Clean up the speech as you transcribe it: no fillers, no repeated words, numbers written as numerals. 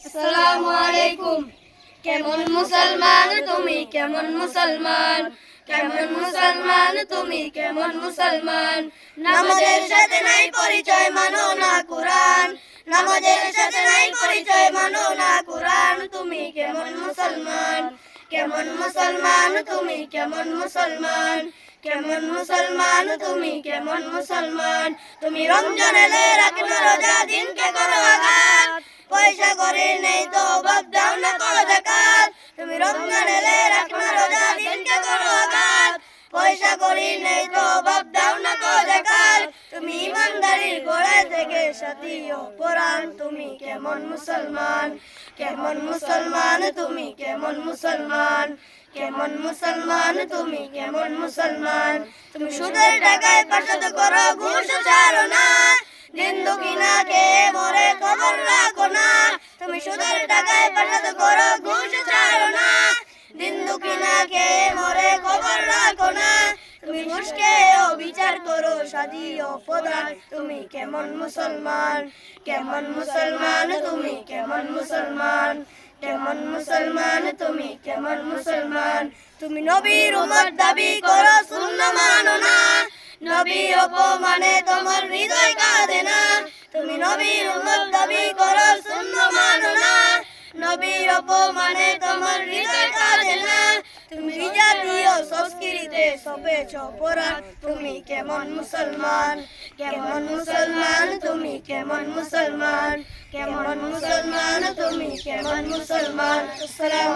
আসসালামু আলাইকুম। কেমন মুসলমান তুমি, কেমন মুসলমান, কেমন মুসলমান তুমি, কেমন মুসলমান। নামাজের সাথে নাই পরিচয়, মানো না কুরআন। নামাজের সাথে নাই পরিচয়, মানো না কুরআন। তুমি কেমন মুসলমান, কেমন মুসলমান তুমি, কেমন মুসলমান, কেমন মুসলমান তুমি, কেমন মুসলমান। তুমি রমজান এলে রাখো না রোজা, দিনকে করো আঘাত। পয়সা করে নেই তো অভাব, দাও না করো যাকাত। তুমি রমজান এলে রাখো না রোজা, দিনকে করো আঘাত। পয়সা করি নেই তো অভাব, দাও না করো যাকাত। তুমি ইমানদারির গোড়ায় থেকে সাথী অপরাণ। তুমি কেমন মুসলমান, কেমন মুসলমান তুমি, কেমন মুসলমান, কেমন মুসলমান তুমি, কেমন মুসলমান। তুমি সুদের টাকায় পাশাতে করো, ঘুষ ছাড়ো না। দিন দুঃখিনা খেয়ে মরে খবর রাখো না। তুমি সুদের টাকায় পাশাতে করো, ঘুষ ছাড়ো না। দিন দুঃখিনা খেয়ে মরে খবর রাখো না। তুমি ঘুষ খেয়েও বিচার করো, সাধী অপদান। তুমি কেমন মুসলমান, কেমন মুসলমান তুমি, কেমন মুসলমান, কেমন মুসলমান তুমি, কেমন মুসলমান। তুমি নবীর উম্মত দাবি করো, সুন্নাহ মানো না। নবী অপমানে তোমার হৃদয় কাঁদে না। তুমি নবীর উম্মত দাবি করো, সুন্নাহ মানো না। নবীর অপমানে তোমার হৃদয় কাঁদে না। তুমি জাতীয় সংস্কৃতিতে সপেছ অপরাধ। তুমি কেমন মুসলমান, কেমন মুসলমান তুমি, কেমন মুসলমান, কেমন মুসলমান তুমি, কেমন মুসলমান। আসসালামু